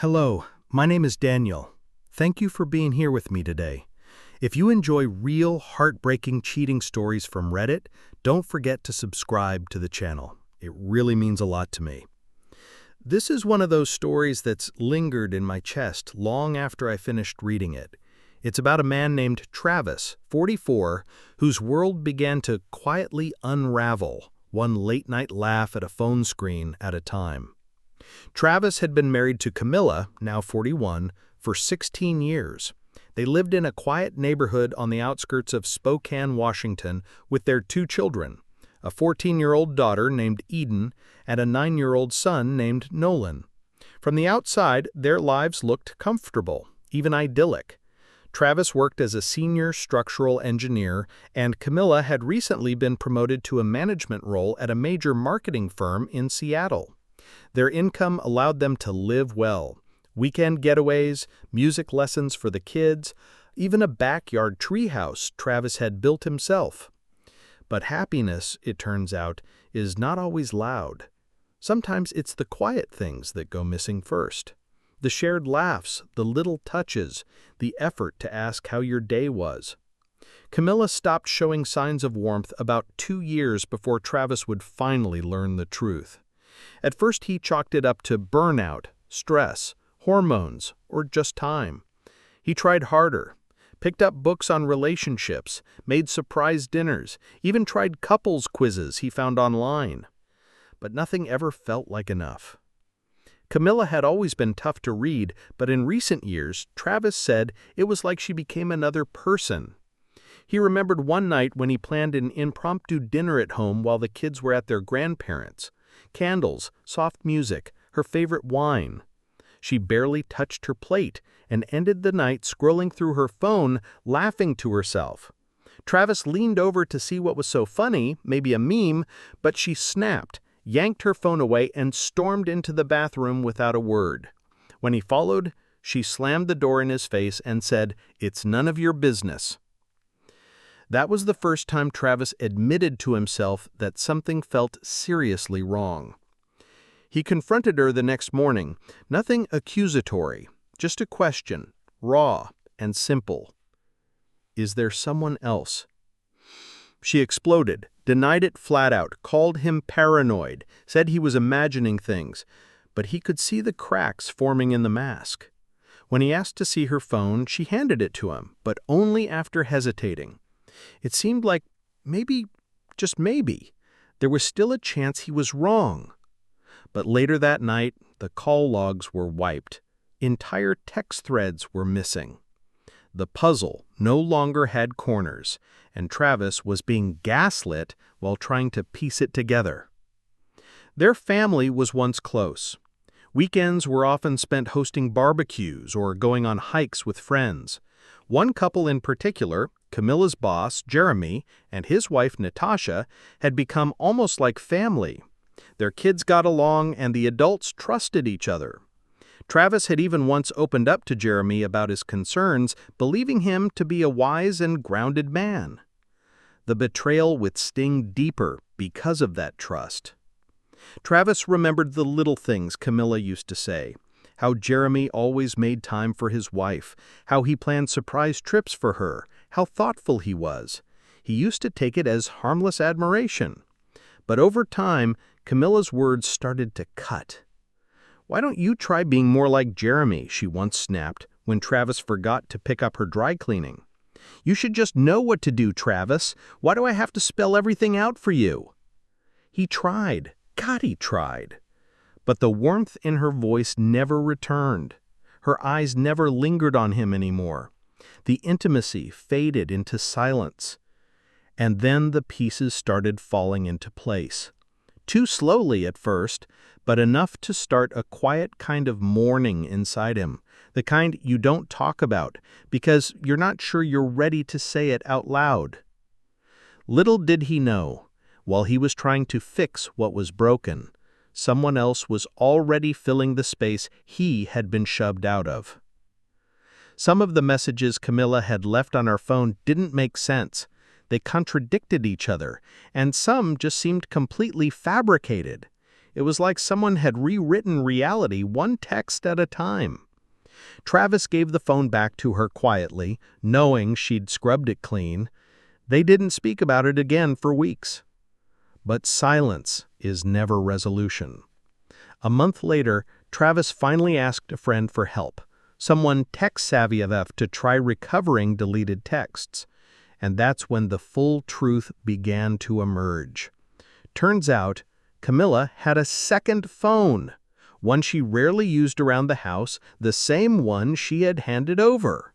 Hello, my name is Daniel. Thank you for being here with me today. If you enjoy real, heartbreaking cheating stories from Reddit, don't forget to subscribe to the channel. It really means a lot to me. This is one of those stories that's lingered in my chest long after I finished reading it. It's about a man named Travis, 44, whose world began to quietly unravel, one late-night laugh at a phone screen at a time. Travis had been married to Camilla, now 41, for 16 years. They lived in a quiet neighborhood on the outskirts of Spokane, Washington, with their two children, a 14-year-old daughter named Eden and a 9-year-old son named Nolan. From the outside, their lives looked comfortable, even idyllic. Travis worked as a senior structural engineer, and Camilla had recently been promoted to a management role at a major marketing firm in Seattle. Their income allowed them to live well. Weekend getaways, music lessons for the kids, even a backyard treehouse Travis had built himself. But happiness, it turns out, is not always loud. Sometimes it's the quiet things that go missing first. The shared laughs, the little touches, the effort to ask how your day was. Camilla stopped showing signs of warmth about 2 years before Travis would finally learn the truth. At first he chalked it up to burnout, stress, hormones, or just time. He tried harder, picked up books on relationships, made surprise dinners, even tried couples quizzes he found online. But nothing ever felt like enough. Camilla had always been tough to read, but in recent years, Travis said it was like she became another person. He remembered one night when he planned an impromptu dinner at home while the kids were at their grandparents'. Candles, soft music, her favorite wine. She barely touched her plate and ended the night scrolling through her phone, laughing to herself. Travis leaned over to see what was so funny, maybe a meme, but she snapped, yanked her phone away, and stormed into the bathroom without a word. When he followed, she slammed the door in his face and said, "It's none of your business." That was the first time Travis admitted to himself that something felt seriously wrong. He confronted her the next morning, nothing accusatory, just a question, raw and simple. Is there someone else? She exploded, denied it flat out, called him paranoid, said he was imagining things, but he could see the cracks forming in the mask. When he asked to see her phone, she handed it to him, but only after hesitating. It seemed like maybe, just maybe, there was still a chance he was wrong. But later that night, the call logs were wiped. Entire text threads were missing. The puzzle no longer had corners, and Travis was being gaslit while trying to piece it together. Their family was once close. Weekends were often spent hosting barbecues or going on hikes with friends. One couple in particular, Camilla's boss, Jeremy, and his wife, Natasha, had become almost like family. Their kids got along, and the adults trusted each other. Travis had even once opened up to Jeremy about his concerns, believing him to be a wise and grounded man. The betrayal would sting deeper because of that trust. Travis remembered the little things Camilla used to say, how Jeremy always made time for his wife, how he planned surprise trips for her, how thoughtful he was. He used to take it as harmless admiration. But over time, Camilla's words started to cut. "Why don't you try being more like Jeremy?" she once snapped when Travis forgot to pick up her dry cleaning. "You should just know what to do, Travis. Why do I have to spell everything out for you?" He tried. God, he tried. But the warmth in her voice never returned. Her eyes never lingered on him anymore. The intimacy faded into silence. And then the pieces started falling into place. Too slowly at first, but enough to start a quiet kind of mourning inside him, the kind you don't talk about because you're not sure you're ready to say it out loud. Little did he know, while he was trying to fix what was broken, someone else was already filling the space he had been shoved out of. Some of the messages Camilla had left on her phone didn't make sense. They contradicted each other, and some just seemed completely fabricated. It was like someone had rewritten reality one text at a time. Travis gave the phone back to her quietly, knowing she'd scrubbed it clean. They didn't speak about it again for weeks. But silence is never resolution. A month later, Travis finally asked a friend for help, someone tech-savvy enough to try recovering deleted texts. And that's when the full truth began to emerge. Turns out, Camilla had a second phone, one she rarely used around the house, the same one she had handed over.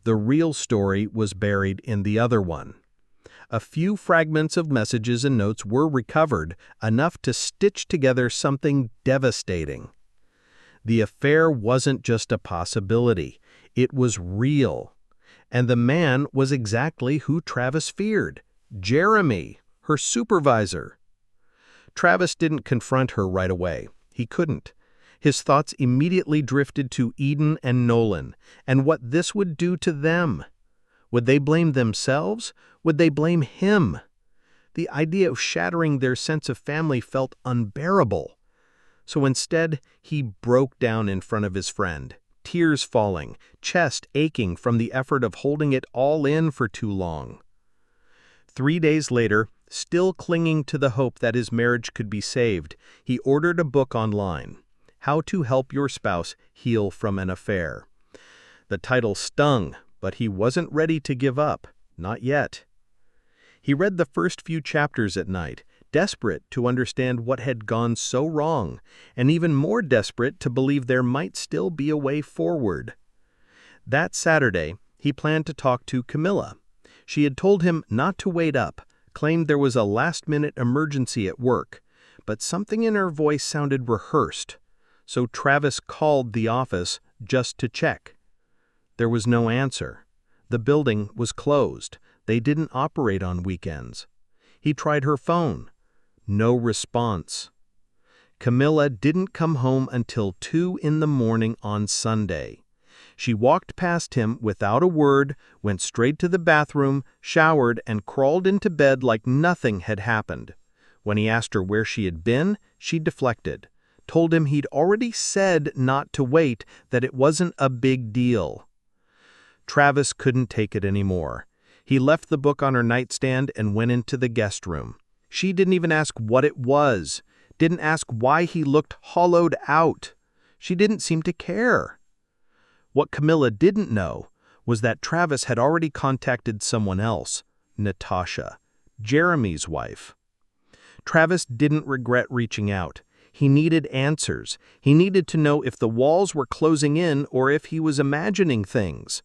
The real story was buried in the other one. A few fragments of messages and notes were recovered, enough to stitch together something devastating. The affair wasn't just a possibility, it was real. And the man was exactly who Travis feared, Jeremy, her supervisor. Travis didn't confront her right away. He couldn't. His thoughts immediately drifted to Eden and Nolan, and what this would do to them. Would they blame themselves? Would they blame him? The idea of shattering their sense of family felt unbearable. So instead, he broke down in front of his friend, tears falling, chest aching from the effort of holding it all in for too long. 3 days later, still clinging to the hope that his marriage could be saved, he ordered a book online, How to Help Your Spouse Heal from an Affair. The title stung, but he wasn't ready to give up, not yet. He read the first few chapters at night, desperate to understand what had gone so wrong, and even more desperate to believe there might still be a way forward. That Saturday, he planned to talk to Camilla. She had told him not to wait up, claimed there was a last-minute emergency at work, but something in her voice sounded rehearsed, so Travis called the office just to check. There was no answer. The building was closed. They didn't operate on weekends. He tried her phone. No response. Camilla didn't come home until 2 in the morning on Sunday. She walked past him without a word, went straight to the bathroom, showered, and crawled into bed like nothing had happened. When he asked her where she had been, she deflected, told him he'd already said not to wait, that it wasn't a big deal. Travis couldn't take it anymore. He left the book on her nightstand and went into the guest room. She didn't even ask what it was, didn't ask why he looked hollowed out. She didn't seem to care. What Camilla didn't know was that Travis had already contacted someone else, Natasha, Jeremy's wife. Travis didn't regret reaching out. He needed answers. He needed to know if the walls were closing in or if he was imagining things.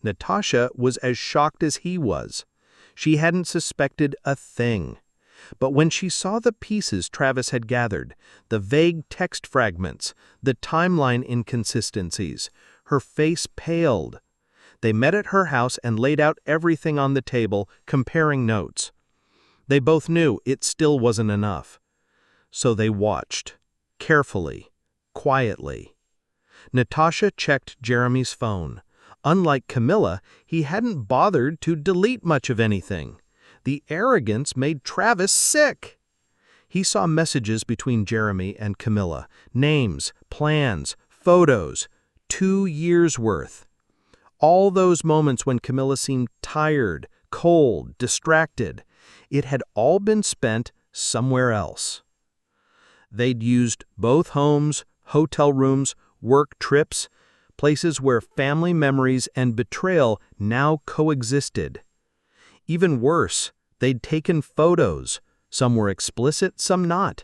Natasha was as shocked as he was. She hadn't suspected a thing. But when she saw the pieces Travis had gathered, the vague text fragments, the timeline inconsistencies, her face paled. They met at her house and laid out everything on the table, comparing notes. They both knew it still wasn't enough. So they watched, carefully, quietly. Natasha checked Jeremy's phone. Unlike Camilla, he hadn't bothered to delete much of anything. The arrogance made Travis sick. He saw messages between Jeremy and Camilla, names, plans, photos, 2 years' worth. All those moments when Camilla seemed tired, cold, distracted, it had all been spent somewhere else. They'd used both homes, hotel rooms, work trips, places where family memories and betrayal now coexisted. Even worse, they'd taken photos. Some were explicit, some not.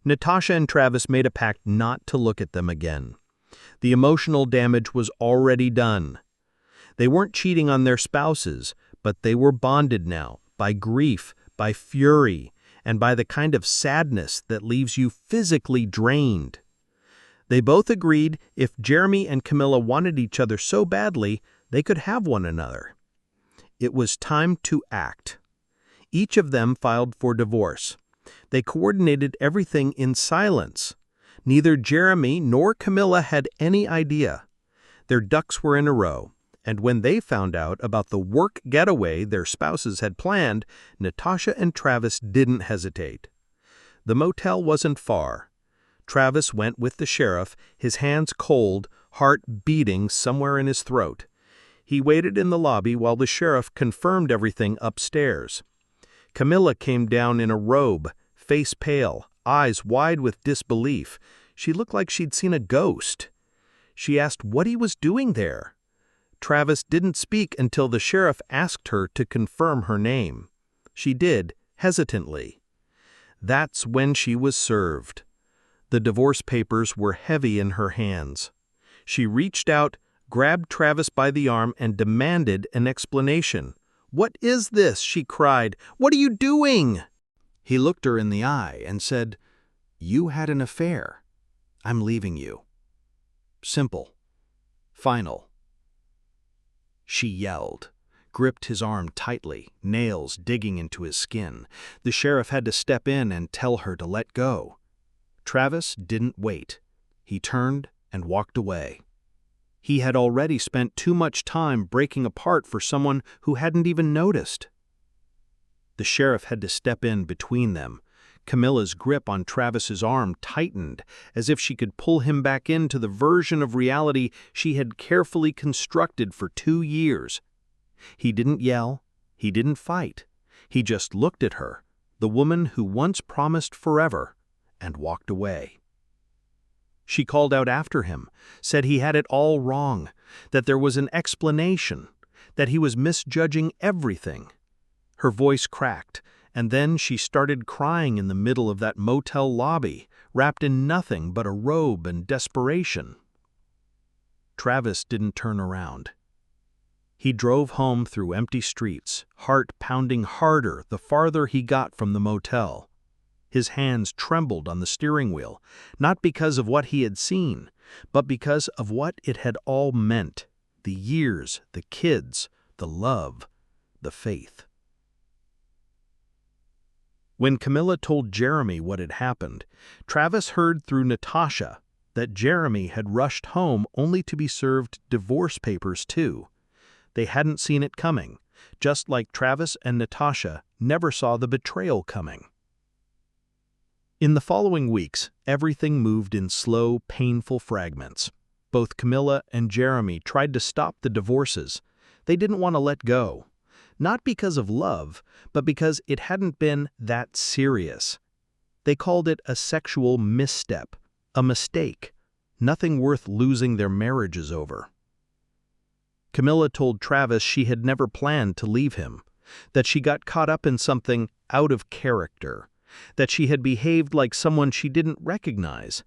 Natasha and Travis made a pact not to look at them again. The emotional damage was already done. They weren't cheating on their spouses, but they were bonded now by grief, by fury, and by the kind of sadness that leaves you physically drained. They both agreed if Jeremy and Camilla wanted each other so badly, they could have one another. It was time to act. Each of them filed for divorce. They coordinated everything in silence. Neither Jeremy nor Camilla had any idea. Their ducks were in a row, and when they found out about the work getaway their spouses had planned, Natasha and Travis didn't hesitate. The motel wasn't far. Travis went with the sheriff, his hands cold, heart beating somewhere in his throat. He waited in the lobby while the sheriff confirmed everything upstairs. Camilla came down in a robe, face pale, eyes wide with disbelief. She looked like she'd seen a ghost. She asked what he was doing there. Travis didn't speak until the sheriff asked her to confirm her name. She did, hesitantly. That's when she was served. The divorce papers were heavy in her hands. She reached out, grabbed Travis by the arm, and demanded an explanation. "What is this?" she cried. "What are you doing?" He looked her in the eye and said, "You had an affair. I'm leaving you." Simple. Final. She yelled, gripped his arm tightly, nails digging into his skin. The sheriff had to step in and tell her to let go. Travis didn't wait. He turned and walked away. He had already spent too much time breaking apart for someone who hadn't even noticed. The sheriff had to step in between them. Camilla's grip on Travis's arm tightened, as if she could pull him back into the version of reality she had carefully constructed for 2 years. He didn't yell. He didn't fight. He just looked at her, the woman who once promised forever, and walked away. She called out after him, said he had it all wrong, that there was an explanation, that he was misjudging everything. Her voice cracked, and then she started crying in the middle of that motel lobby, wrapped in nothing but a robe and desperation. Travis didn't turn around. He drove home through empty streets, heart pounding harder the farther he got from the motel. His hands trembled on the steering wheel, not because of what he had seen, but because of what it had all meant: the years, the kids, the love, the faith. When Camilla told Jeremy what had happened, Travis heard through Natasha that Jeremy had rushed home only to be served divorce papers too. They hadn't seen it coming, just like Travis and Natasha never saw the betrayal coming. In the following weeks, everything moved in slow, painful fragments. Both Camilla and Jeremy tried to stop the divorces. They didn't want to let go. Not because of love, but because it hadn't been that serious. They called it a sexual misstep, a mistake, nothing worth losing their marriages over. Camilla told Travis she had never planned to leave him, that she got caught up in something out of character, that she had behaved like someone she didn't recognize.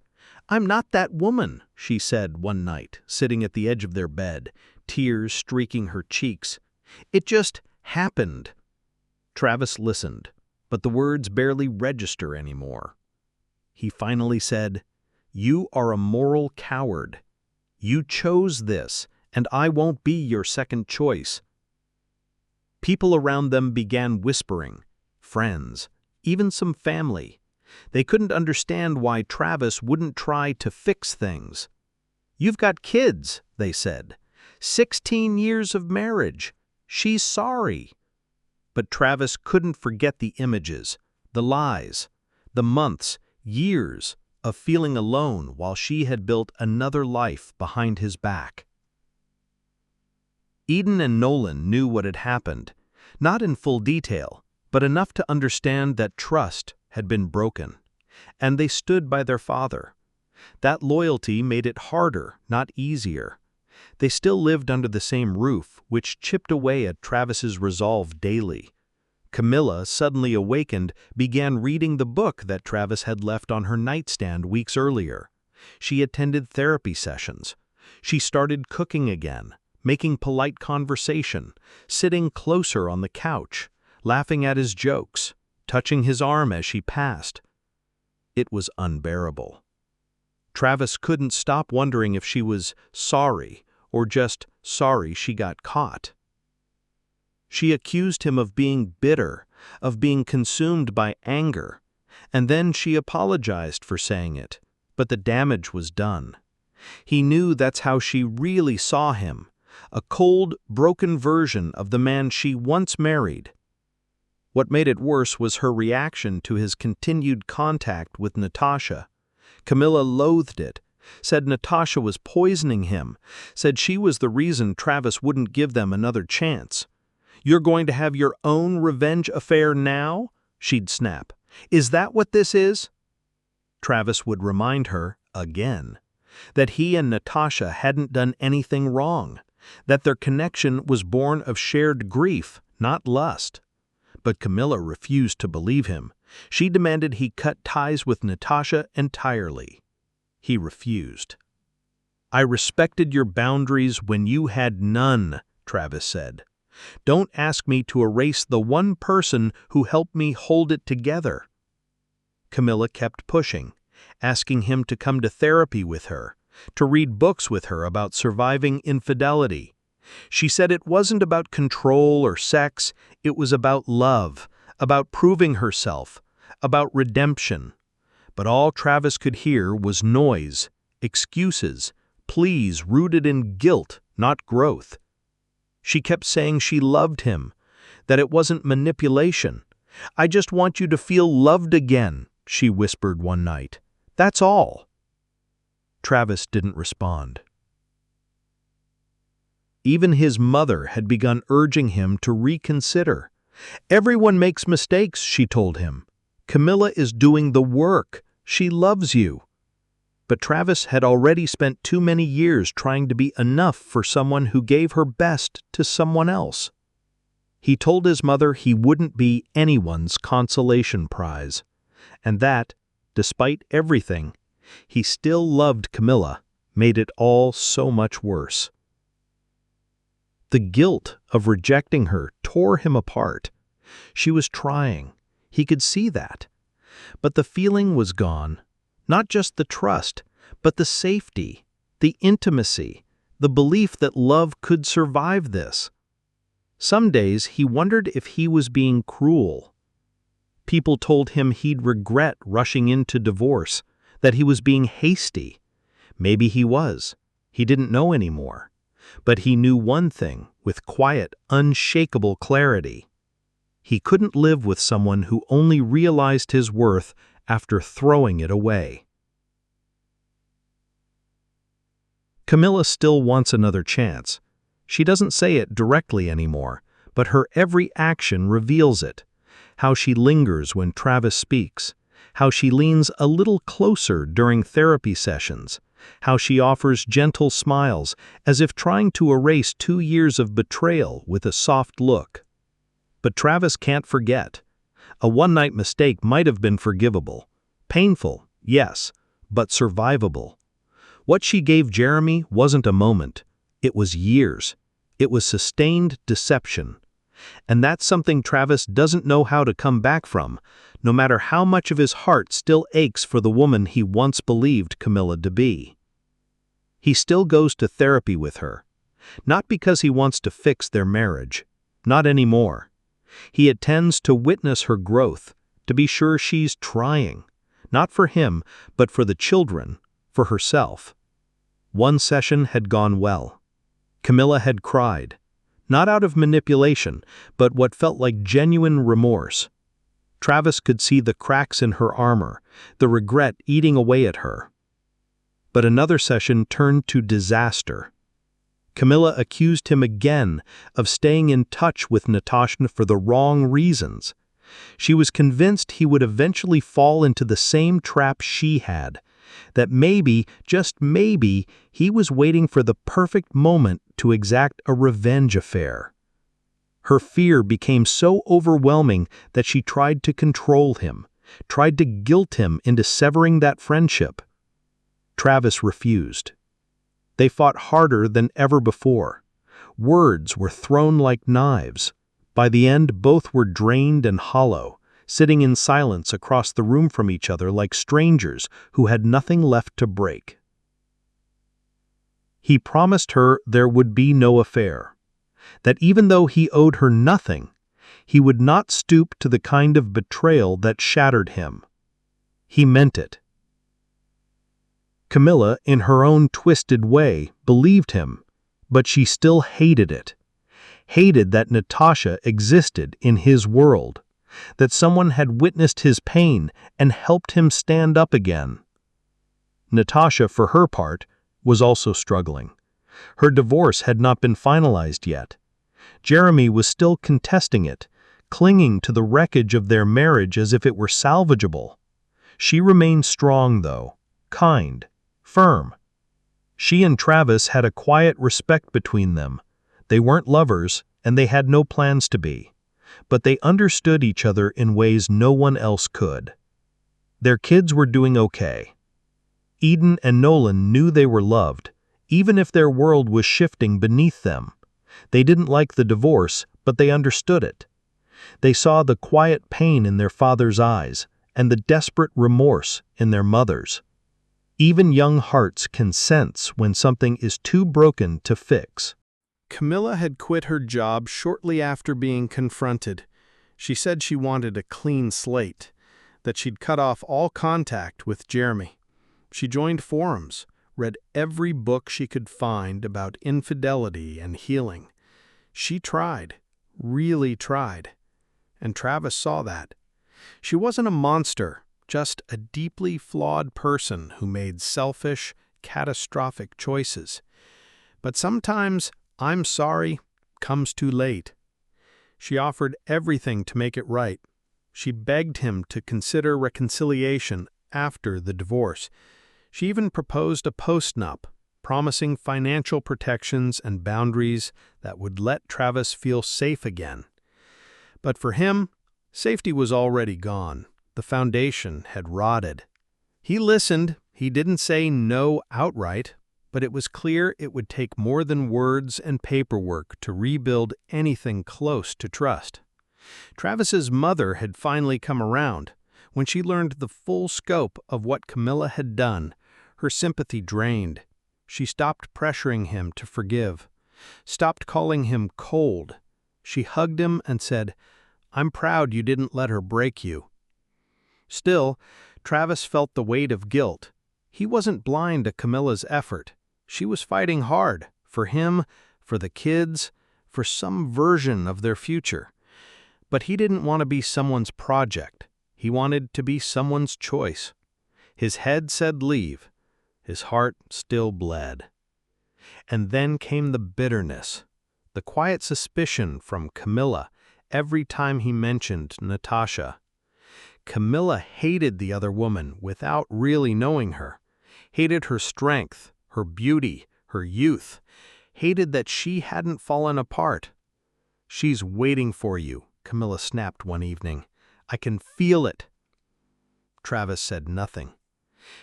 "I'm not that woman," she said one night, sitting at the edge of their bed, tears streaking her cheeks. "It just happened." Travis listened, but the words barely register anymore. He finally said, "You are a moral coward. You chose this, and I won't be your second choice." People around them began whispering, friends, even some family. They couldn't understand why Travis wouldn't try to fix things. "You've got kids," they said. 16 years of marriage. She's sorry." But Travis couldn't forget the images, the lies, the months, years of feeling alone while she had built another life behind his back. Eden and Nolan knew what had happened, not in full detail, but enough to understand that trust had been broken, and they stood by their father. That loyalty made it harder, not easier. They still lived under the same roof, which chipped away at Travis's resolve daily. Camilla, suddenly awakened, began reading the book that Travis had left on her nightstand weeks earlier. She attended therapy sessions. She started cooking again, making polite conversation, sitting closer on the couch, laughing at his jokes, touching his arm as she passed. It was unbearable. Travis couldn't stop wondering if she was sorry or just sorry she got caught. She accused him of being bitter, of being consumed by anger, and then she apologized for saying it, but the damage was done. He knew that's how she really saw him, a cold, broken version of the man she once married. What made it worse was her reaction to his continued contact with Natasha. Camilla loathed it, said Natasha was poisoning him, said she was the reason Travis wouldn't give them another chance. "You're going to have your own revenge affair now?" she'd snap. "Is that what this is?" Travis would remind her, again, that he and Natasha hadn't done anything wrong, that their connection was born of shared grief, not lust. But Camilla refused to believe him. She demanded he cut ties with Natasha entirely. He refused. "I respected your boundaries when you had none," Travis said. "Don't ask me to erase the one person who helped me hold it together." Camilla kept pushing, asking him to come to therapy with her, to read books with her about surviving infidelity. She said it wasn't about control or sex, it was about love, about proving herself, about redemption. But all Travis could hear was noise, excuses, pleas rooted in guilt, not growth. She kept saying she loved him, that it wasn't manipulation. "I just want you to feel loved again," she whispered one night. "That's all." Travis didn't respond. Even his mother had begun urging him to reconsider. "Everyone makes mistakes," she told him. "Camilla is doing the work. She loves you." But Travis had already spent too many years trying to be enough for someone who gave her best to someone else. He told his mother he wouldn't be anyone's consolation prize, and that, despite everything, he still loved Camilla, made it all so much worse. The guilt of rejecting her tore him apart. She was trying. He could see that. But the feeling was gone. Not just the trust, but the safety, the intimacy, the belief that love could survive this. Some days he wondered if he was being cruel. People told him he'd regret rushing into divorce, that he was being hasty. Maybe he was. He didn't know anymore. But he knew one thing with quiet, unshakable clarity. He couldn't live with someone who only realized his worth after throwing it away. Camilla still wants another chance. She doesn't say it directly anymore, but her every action reveals it. How she lingers when Travis speaks, how she leans a little closer during therapy sessions, how she offers gentle smiles as if trying to erase 2 years of betrayal with a soft look. But Travis can't forget. A one-night mistake might have been forgivable. Painful, yes, but survivable. What she gave Jeremy wasn't a moment. It was years. It was sustained deception. And that's something Travis doesn't know how to come back from, no matter how much of his heart still aches for the woman he once believed Camilla to be. He still goes to therapy with her. Not because he wants to fix their marriage. Not anymore. He attends to witness her growth, to be sure she's trying. Not for him, but for the children, for herself. One session had gone well. Camilla had cried. Not out of manipulation, but what felt like genuine remorse. Travis could see the cracks in her armor, the regret eating away at her. But another session turned to disaster. Camilla accused him again of staying in touch with Natasha for the wrong reasons. She was convinced he would eventually fall into the same trap she had, that maybe, just maybe, he was waiting for the perfect moment to exact a revenge affair. Her fear became so overwhelming that she tried to control him, tried to guilt him into severing that friendship. Travis refused. They fought harder than ever before. Words were thrown like knives. By the end, both were drained and hollow, sitting in silence across the room from each other like strangers who had nothing left to break. He promised her there would be no affair, that even though he owed her nothing, he would not stoop to the kind of betrayal that shattered him. He meant it. Camilla, in her own twisted way, believed him, but she still hated it. Hated that Natasha existed in his world, that someone had witnessed his pain and helped him stand up again. Natasha, for her part, was also struggling. Her divorce had not been finalized yet. Jeremy was still contesting it, clinging to the wreckage of their marriage as if it were salvageable. She remained strong, though, kind, firm. She and Travis had a quiet respect between them. They weren't lovers, and they had no plans to be. But they understood each other in ways no one else could. Their kids were doing okay. Eden and Nolan knew they were loved, even if their world was shifting beneath them. They didn't like the divorce, but they understood it. They saw the quiet pain in their father's eyes and the desperate remorse in their mother's. Even young hearts can sense when something is too broken to fix. Camilla had quit her job shortly after being confronted. She said she wanted a clean slate, that she'd cut off all contact with Jeremy. She joined forums, read every book she could find about infidelity and healing. She tried, really tried, and Travis saw that. She wasn't a monster, just a deeply flawed person who made selfish, catastrophic choices. But sometimes, I'm sorry, comes too late. She offered everything to make it right. She begged him to consider reconciliation after the divorce. She even proposed a postnup, promising financial protections and boundaries that would let Travis feel safe again. But for him, safety was already gone. The foundation had rotted. He listened. He didn't say no outright, but it was clear it would take more than words and paperwork to rebuild anything close to trust. Travis's mother had finally come around. When she learned the full scope of what Camilla had done, her sympathy drained. She stopped pressuring him to forgive, stopped calling him cold. She hugged him and said, "I'm proud you didn't let her break you." Still, Travis felt the weight of guilt. He wasn't blind to Camilla's effort. She was fighting hard, for him, for the kids, for some version of their future. But he didn't want to be someone's project. He wanted to be someone's choice. His head said leave. His heart still bled. And then came the bitterness, the quiet suspicion from Camilla every time he mentioned Natasha. Camilla hated the other woman without really knowing her, hated her strength, her beauty, her youth, hated that she hadn't fallen apart. "She's waiting for you," Camilla snapped one evening. "I can feel it." Travis said nothing.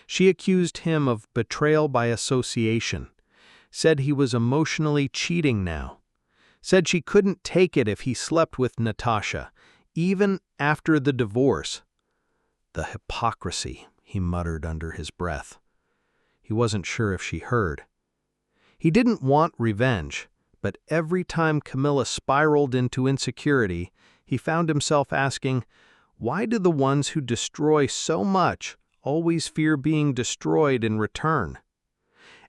She accused him of betrayal by association, said he was emotionally cheating now, said she couldn't take it if he slept with Natasha, even after the divorce. "The hypocrisy," he muttered under his breath. He wasn't sure if she heard. He didn't want revenge, but every time Camilla spiraled into insecurity, he found himself asking, why do the ones who destroy so much always fear being destroyed in return?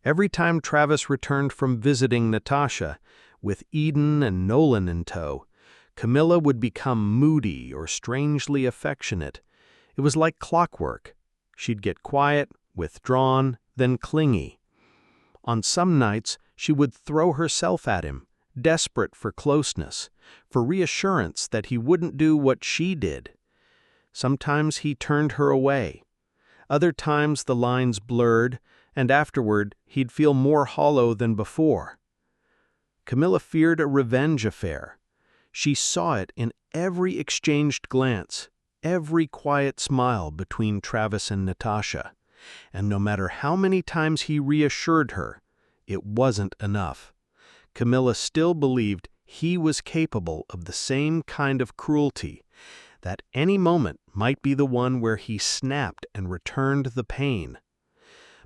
Every time Travis returned from visiting Natasha, with Eden and Nolan in tow, Camilla would become moody or strangely affectionate. It was like clockwork. She'd get quiet, withdrawn, then clingy. On some nights, she would throw herself at him, desperate for closeness, for reassurance that he wouldn't do what she did. Sometimes he turned her away. Other times the lines blurred, and afterward he'd feel more hollow than before. Camilla feared a revenge affair. She saw it in every exchanged glance, every quiet smile between Travis and Natasha, and no matter how many times he reassured her, it wasn't enough. Camilla still believed he was capable of the same kind of cruelty, that any moment might be the one where he snapped and returned the pain.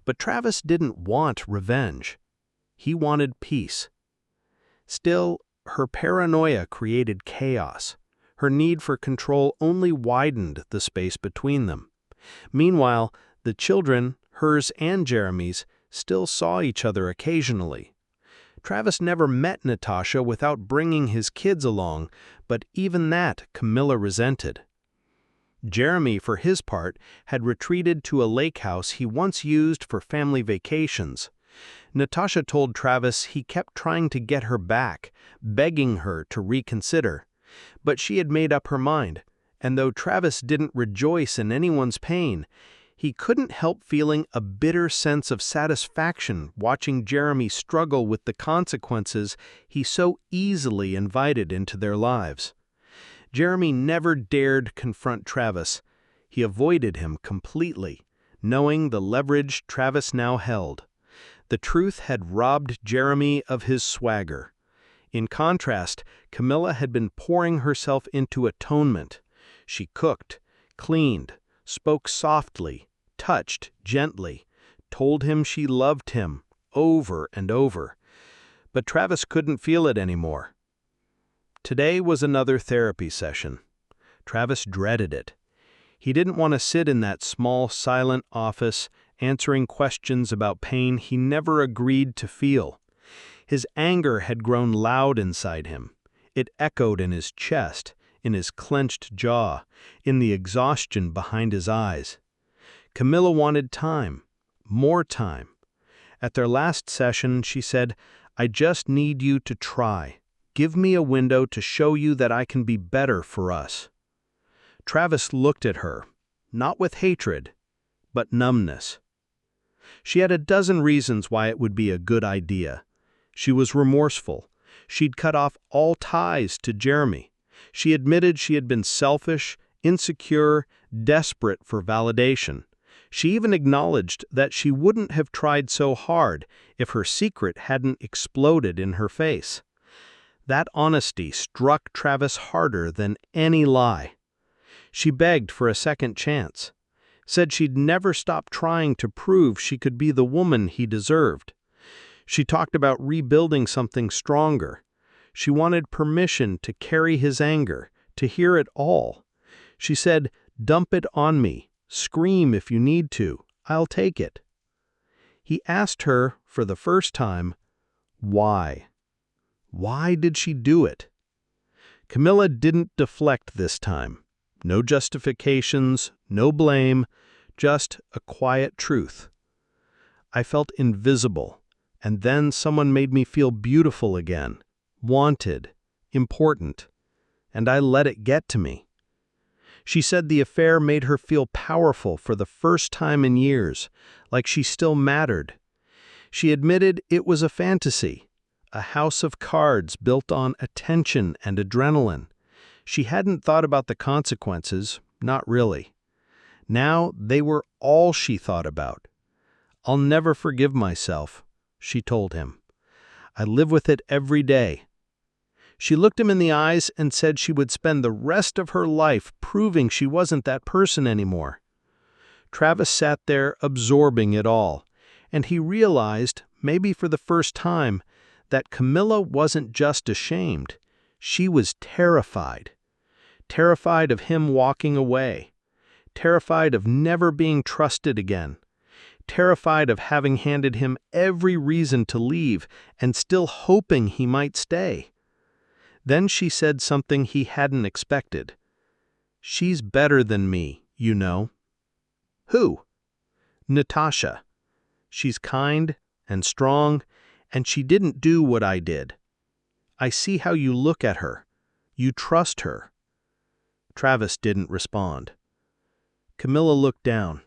But Travis didn't want revenge. He wanted peace. Still, her paranoia created chaos. Her need for control only widened the space between them. Meanwhile, the children, hers and Jeremy's, still saw each other occasionally. Travis never met Natasha without bringing his kids along, but even that Camilla resented. Jeremy, for his part, had retreated to a lake house he once used for family vacations. Natasha told Travis he kept trying to get her back, begging her to reconsider. But she had made up her mind, and though Travis didn't rejoice in anyone's pain, he couldn't help feeling a bitter sense of satisfaction watching Jeremy struggle with the consequences he so easily invited into their lives. Jeremy never dared confront Travis. He avoided him completely, knowing the leverage Travis now held. The truth had robbed Jeremy of his swagger. In contrast, Camilla had been pouring herself into atonement. She cooked, cleaned, spoke softly, touched gently, told him she loved him, over and over. But Travis couldn't feel it anymore. Today was another therapy session. Travis dreaded it. He didn't want to sit in that small, silent office answering questions about pain he never agreed to feel. His anger had grown loud inside him. It echoed in his chest, in his clenched jaw, in the exhaustion behind his eyes. Camilla wanted time, more time. At their last session, she said, "I just need you to try. Give me a window to show you that I can be better for us." Travis looked at her, not with hatred, but numbness. She had a dozen reasons why it would be a good idea. She was remorseful. She'd cut off all ties to Jeremy. She admitted she had been selfish, insecure, desperate for validation. She even acknowledged that she wouldn't have tried so hard if her secret hadn't exploded in her face. That honesty struck Travis harder than any lie. She begged for a second chance, said she'd never stop trying to prove she could be the woman he deserved. She talked about rebuilding something stronger. She wanted permission to carry his anger, to hear it all. She said, "Dump it on me. Scream if you need to. I'll take it." He asked her, for the first time, why? Why did she do it? Camilla didn't deflect this time. No justifications, no blame, just a quiet truth. "I felt invisible, and then someone made me feel beautiful again, wanted, important, and I let it get to me." She said the affair made her feel powerful for the first time in years, like she still mattered. She admitted it was a fantasy, a house of cards built on attention and adrenaline. She hadn't thought about the consequences, not really. Now they were all she thought about. "I'll never forgive myself," she told him. "I live with it every day." She looked him in the eyes and said she would spend the rest of her life proving she wasn't that person anymore. Travis sat there absorbing it all, and he realized, maybe for the first time, that Camilla wasn't just ashamed. She was terrified. Terrified of him walking away. Terrified of never being trusted again. Terrified of having handed him every reason to leave and still hoping he might stay. Then she said something he hadn't expected. "She's better than me, you know." "Who?" "Natasha. She's kind and strong, and she didn't do what I did. I see how you look at her. You trust her." Travis didn't respond. Camilla looked down.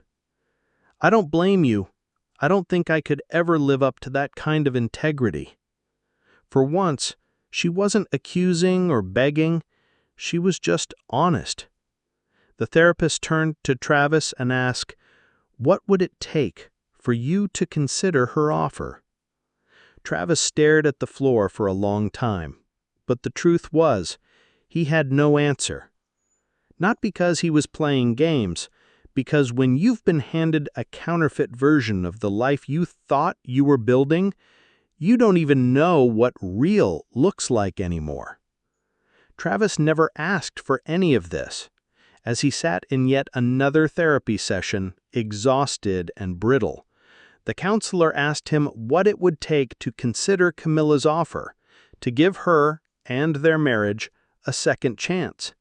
"I don't blame you. I don't think I could ever live up to that kind of integrity." For once, she wasn't accusing or begging. She was just honest. The therapist turned to Travis and asked, "What would it take for you to consider her offer?" Travis stared at the floor for a long time, but the truth was, he had no answer. Not because he was playing games, because when you've been handed a counterfeit version of the life you thought you were building, you don't even know what real looks like anymore. Travis never asked for any of this. As he sat in yet another therapy session, exhausted and brittle, the counselor asked him what it would take to consider Camilla's offer, to give her and their marriage a second chance.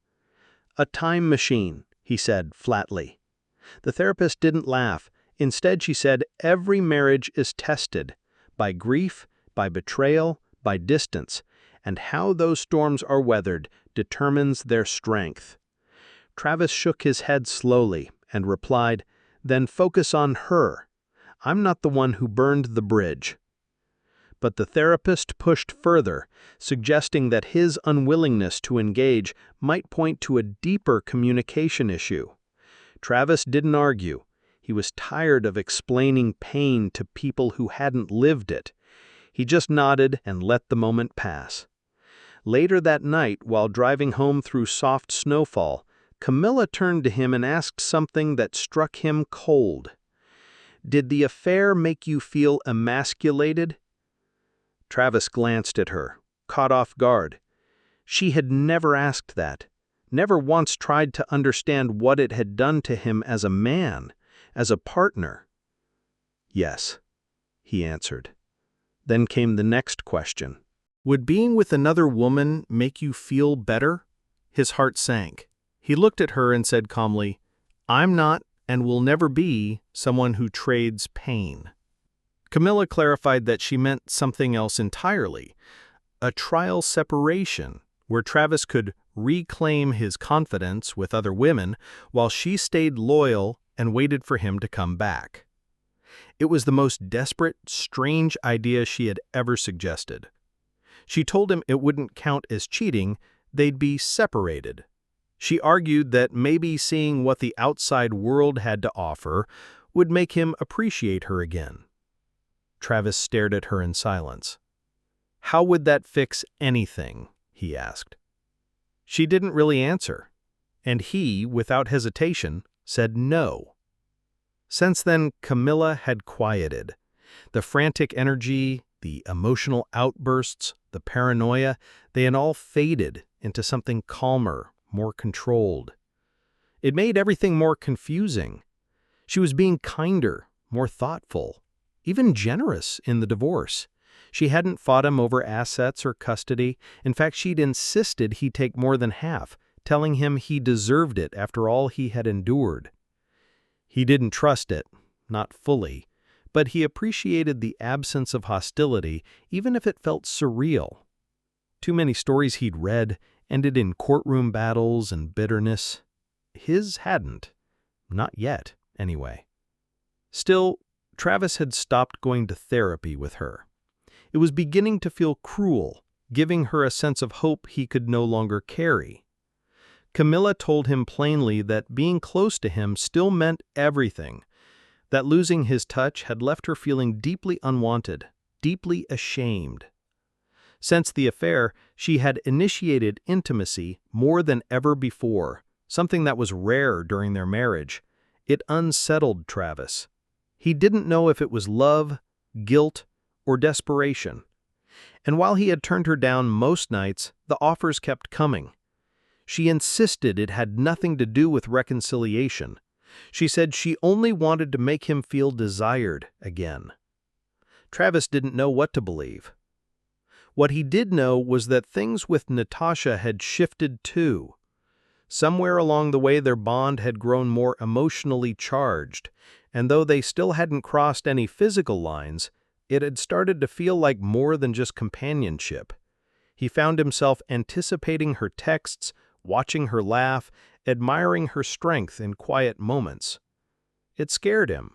"A time machine," he said flatly. The therapist didn't laugh. Instead, she said, every marriage is tested by grief, by betrayal, by distance, and how those storms are weathered determines their strength. Travis shook his head slowly and replied, then focus on her. I'm not the one who burned the bridge. But the therapist pushed further, suggesting that his unwillingness to engage might point to a deeper communication issue. Travis didn't argue. He was tired of explaining pain to people who hadn't lived it. He just nodded and let the moment pass. Later that night, while driving home through soft snowfall, Camilla turned to him and asked something that struck him cold. Did the affair make you feel emasculated? Travis glanced at her, caught off guard. She had never asked that, never once tried to understand what it had done to him as a man, as a partner. Yes, he answered. Then came the next question. Would being with another woman make you feel better? His heart sank. He looked at her and said calmly, I'm not and will never be someone who trades pain. Camilla clarified that she meant something else entirely, a trial separation where Travis could reclaim his confidence with other women while she stayed loyal and waited for him to come back. It was the most desperate, strange idea she had ever suggested. She told him it wouldn't count as cheating, they'd be separated. She argued that maybe seeing what the outside world had to offer would make him appreciate her again. Travis stared at her in silence. How would that fix anything? He asked. She didn't really answer, and he, without hesitation, said no. Since then, Camilla had quieted. The frantic energy, the emotional outbursts, the paranoia, they had all faded into something calmer, more controlled. It made everything more confusing. She was being kinder, more thoughtful, even generous in the divorce. She hadn't fought him over assets or custody. In fact, she'd insisted he take more than half, telling him he deserved it after all he had endured. He didn't trust it, not fully, but he appreciated the absence of hostility, even if it felt surreal. Too many stories he'd read ended in courtroom battles and bitterness. His hadn't. Not yet, anyway. Still, Travis had stopped going to therapy with her. It was beginning to feel cruel, giving her a sense of hope he could no longer carry. Camilla told him plainly that being close to him still meant everything, that losing his touch had left her feeling deeply unwanted, deeply ashamed. Since the affair, she had initiated intimacy more than ever before, something that was rare during their marriage. It unsettled Travis. He didn't know if it was love, guilt, or desperation. And while he had turned her down most nights, the offers kept coming. She insisted it had nothing to do with reconciliation. She said she only wanted to make him feel desired again. Travis didn't know what to believe. What he did know was that things with Natasha had shifted too. Somewhere along the way their bond had grown more emotionally charged, and though they still hadn't crossed any physical lines, it had started to feel like more than just companionship. He found himself anticipating her texts, watching her laugh, admiring her strength in quiet moments. It scared him.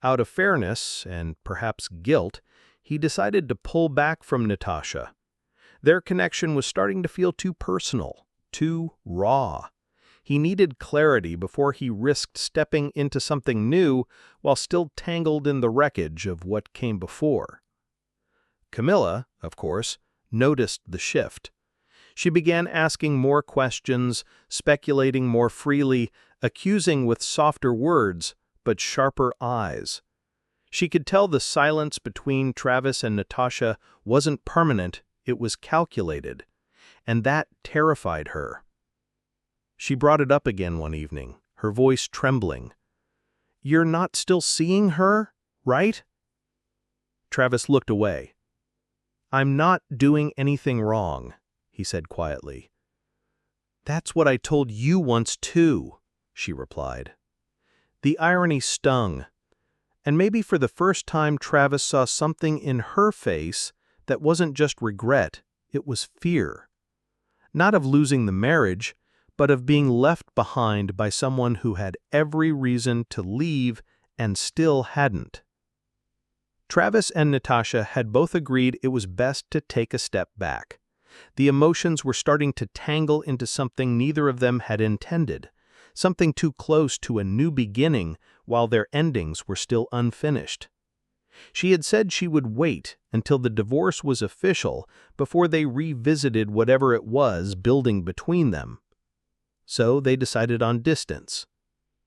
Out of fairness, and perhaps guilt, he decided to pull back from Natasha. Their connection was starting to feel too personal, too raw. He needed clarity before he risked stepping into something new while still tangled in the wreckage of what came before. Camilla, of course, noticed the shift. She began asking more questions, speculating more freely, accusing with softer words, but sharper eyes. She could tell the silence between Travis and Natasha wasn't permanent, it was calculated, and that terrified her. She brought it up again one evening, her voice trembling. "You're not still seeing her, right?" Travis looked away. "I'm not doing anything wrong," he said quietly. "That's what I told you once too." she replied. The irony stung, and maybe for the first time Travis saw something in her face that wasn't just regret, it was fear. Not of losing the marriage, but of being left behind by someone who had every reason to leave and still hadn't. Travis and Natasha had both agreed it was best to take a step back. The emotions were starting to tangle into something neither of them had intended, something too close to a new beginning while their endings were still unfinished. She had said she would wait until the divorce was official before they revisited whatever it was building between them. So they decided on distance.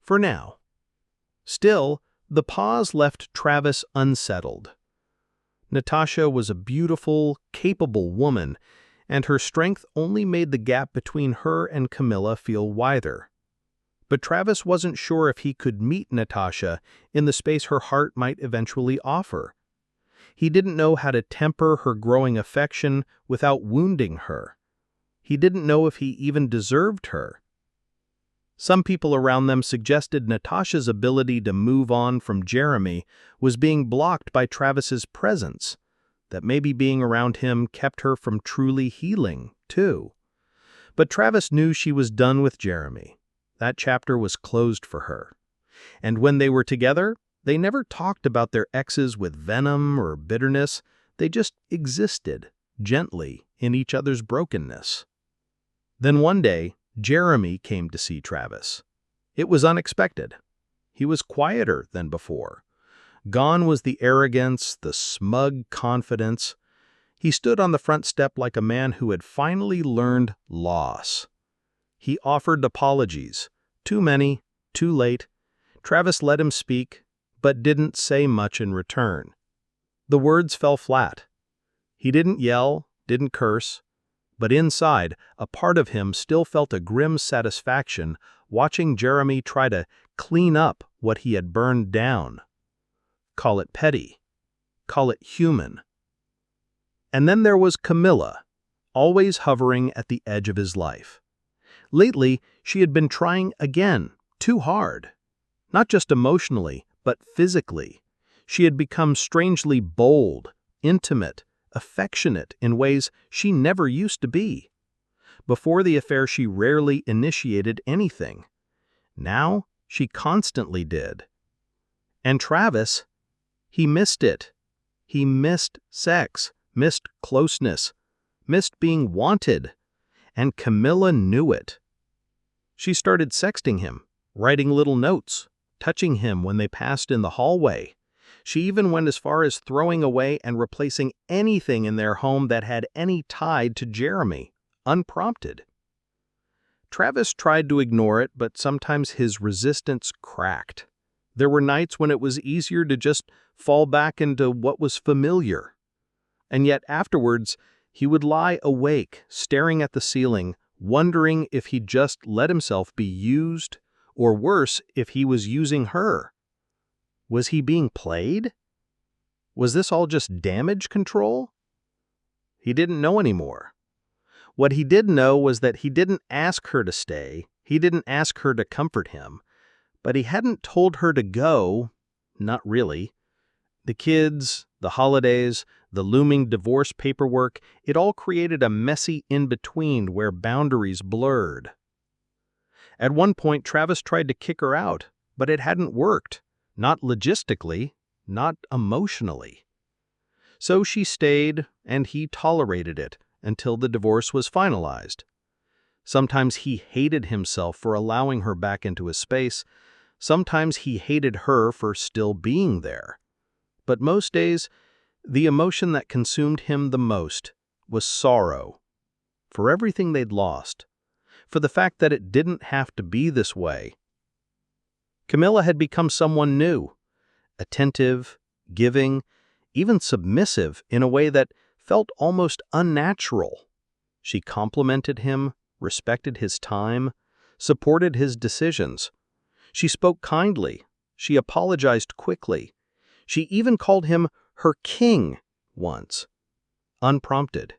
For now. Still, the pause left Travis unsettled. Natasha was a beautiful, capable woman, and her strength only made the gap between her and Camilla feel wider. But Travis wasn't sure if he could meet Natasha in the space her heart might eventually offer. He didn't know how to temper her growing affection without wounding her. He didn't know if he even deserved her. Some people around them suggested Natasha's ability to move on from Jeremy was being blocked by Travis's presence, that maybe being around him kept her from truly healing, too. But Travis knew she was done with Jeremy. That chapter was closed for her. And when they were together, they never talked about their exes with venom or bitterness. They just existed, gently, in each other's brokenness. Then one day, Jeremy came to see Travis. It was unexpected. He was quieter than before. Gone was the arrogance, the smug confidence. He stood on the front step like a man who had finally learned loss. He offered apologies. Too many, too late. Travis let him speak, but didn't say much in return. The words fell flat. He didn't yell, didn't curse, but inside, a part of him still felt a grim satisfaction watching Jeremy try to clean up what he had burned down. Call it petty. Call it human. And then there was Camilla, always hovering at the edge of his life. Lately, she had been trying again, too hard. Not just emotionally, but physically. She had become strangely bold, intimate, affectionate in ways she never used to be. Before the affair, she rarely initiated anything. Now, she constantly did. And Travis, he missed it. He missed sex, missed closeness, missed being wanted. And Camilla knew it. She started sexting him, writing little notes, touching him when they passed in the hallway. She even went as far as throwing away and replacing anything in their home that had any tie to Jeremy, unprompted. Travis tried to ignore it, but sometimes his resistance cracked. There were nights when it was easier to just fall back into what was familiar. And yet afterwards, he would lie awake, staring at the ceiling, wondering if he'd just let himself be used, or worse, if he was using her. Was he being played? Was this all just damage control? He didn't know anymore. What he did know was that he didn't ask her to stay, he didn't ask her to comfort him, but he hadn't told her to go, not really. The kids, the holidays, the looming divorce paperwork, it all created a messy in-between where boundaries blurred. At one point, Travis tried to kick her out, but it hadn't worked. Not logistically, not emotionally. So she stayed, and he tolerated it until the divorce was finalized. Sometimes he hated himself for allowing her back into his space. Sometimes he hated her for still being there. But most days, the emotion that consumed him the most was sorrow. For everything they'd lost. For the fact that it didn't have to be this way. Camilla had become someone new. Attentive, giving, even submissive in a way that felt almost unnatural. She complimented him, respected his time, supported his decisions. She spoke kindly. She apologized quickly. She even called him her king once, unprompted.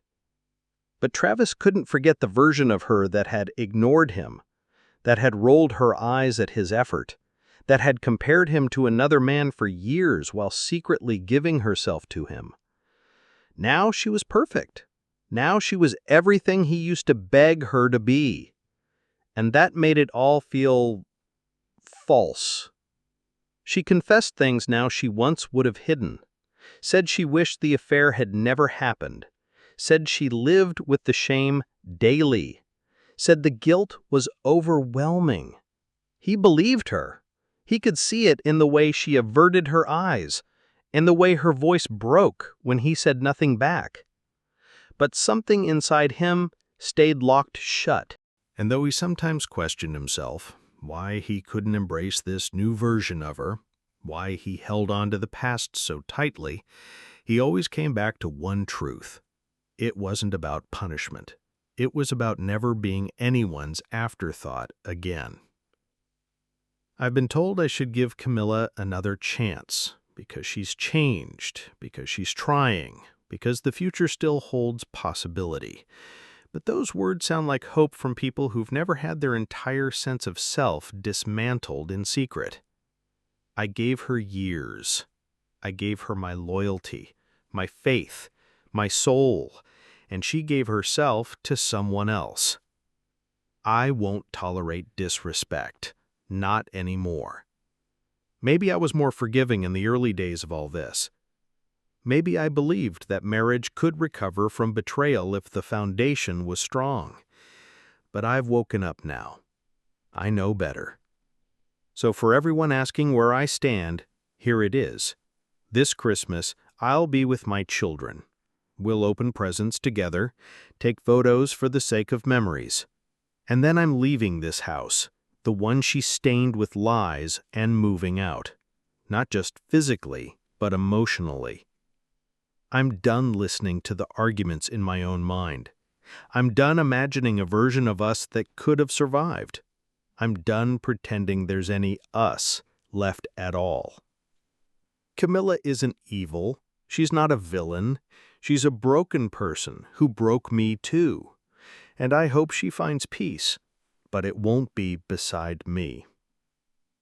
But Travis couldn't forget the version of her that had ignored him, that had rolled her eyes at his effort, that had compared him to another man for years while secretly giving herself to him. Now she was perfect. Now she was everything he used to beg her to be. And that made it all feel false. She confessed things now she once would have hidden, said she wished the affair had never happened, said she lived with the shame daily, said the guilt was overwhelming. He believed her. He could see it in the way she averted her eyes, in the way her voice broke when he said nothing back. But something inside him stayed locked shut. And though he sometimes questioned himself, why he couldn't embrace this new version of her, why he held on to the past so tightly, he always came back to one truth. It wasn't about punishment. It was about never being anyone's afterthought again. I've been told I should give Camilla another chance, because she's changed, because she's trying, because the future still holds possibility. But those words sound like hope from people who've never had their entire sense of self dismantled in secret. I gave her years. I gave her my loyalty, my faith, my soul, and she gave herself to someone else. I won't tolerate disrespect, not anymore. Maybe I was more forgiving in the early days of all this. Maybe I believed that marriage could recover from betrayal if the foundation was strong. But I've woken up now. I know better. So for everyone asking where I stand, here it is. This Christmas, I'll be with my children. We'll open presents together, take photos for the sake of memories. And then I'm leaving this house, the one she stained with lies, and moving out. Not just physically, but emotionally. I'm done listening to the arguments in my own mind. I'm done imagining a version of us that could have survived. I'm done pretending there's any us left at all. Camilla isn't evil. She's not a villain. She's a broken person who broke me too. And I hope she finds peace, but it won't be beside me.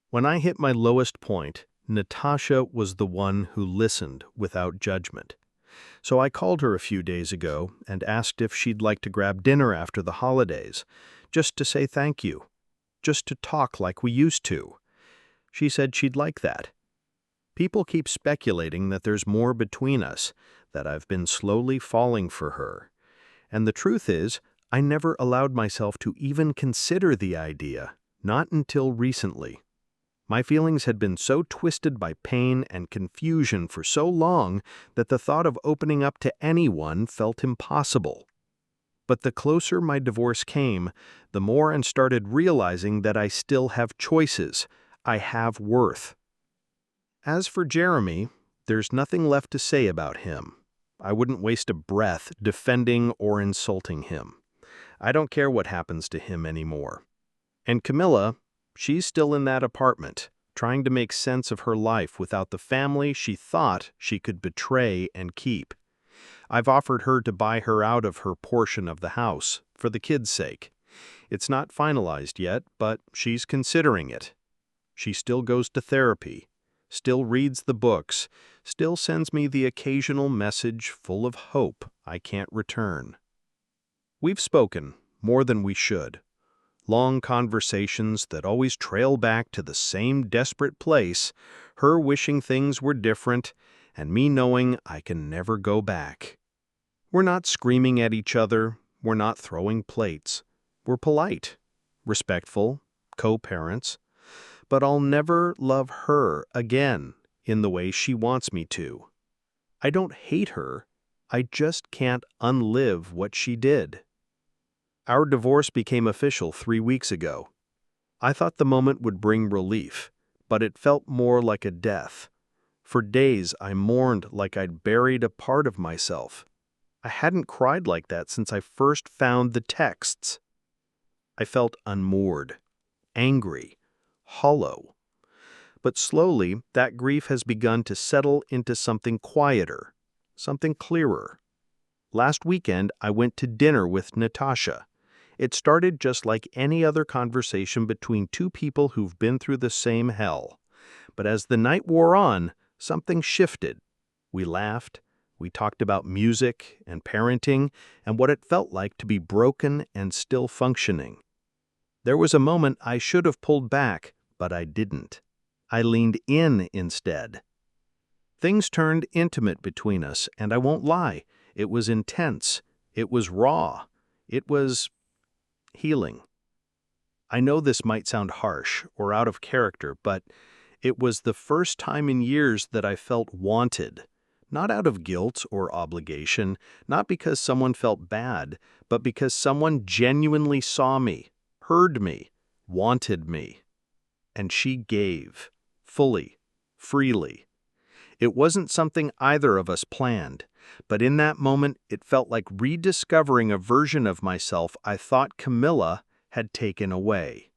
When I hit my lowest point, Natasha was the one who listened without judgment. So I called her a few days ago and asked if she'd like to grab dinner after the holidays, just to say thank you, just to talk like we used to. She said she'd like that. People keep speculating that there's more between us, that I've been slowly falling for her. And the truth is, I never allowed myself to even consider the idea, not until recently. My feelings had been so twisted by pain and confusion for so long that the thought of opening up to anyone felt impossible. But the closer my divorce came, the more I started realizing that I still have choices. I have worth. As for Jeremy, there's nothing left to say about him. I wouldn't waste a breath defending or insulting him. I don't care what happens to him anymore. And Camilla, she's still in that apartment, trying to make sense of her life without the family she thought she could betray and keep. I've offered her to buy her out of her portion of the house, for the kids' sake. It's not finalized yet, but she's considering it. She still goes to therapy, still reads the books, still sends me the occasional message full of hope I can't return. We've spoken, more than we should. Long conversations that always trail back to the same desperate place, her wishing things were different, and me knowing I can never go back. We're not screaming at each other, we're not throwing plates. We're polite, respectful, co-parents, but I'll never love her again in the way she wants me to. I don't hate her, I just can't unlive what she did. Our divorce became official 3 weeks ago. I thought the moment would bring relief, but it felt more like a death. For days, I mourned like I'd buried a part of myself. I hadn't cried like that since I first found the texts. I felt unmoored, angry, hollow. But slowly, that grief has begun to settle into something quieter, something clearer. Last weekend, I went to dinner with Natasha, It started just like any other conversation between two people who've been through the same hell. But as the night wore on, something shifted. We laughed, we talked about music and parenting and what it felt like to be broken and still functioning. There was a moment I should have pulled back, but I didn't. I leaned in instead. Things turned intimate between us, and I won't lie, it was intense, it was raw, it was healing. I know this might sound harsh or out of character, but it was the first time in years that I felt wanted. Not out of guilt or obligation, not because someone felt bad, but because someone genuinely saw me, heard me, wanted me. And she gave, fully, freely. It wasn't something either of us planned, but in that moment it felt like rediscovering a version of myself I thought Camilla had taken away.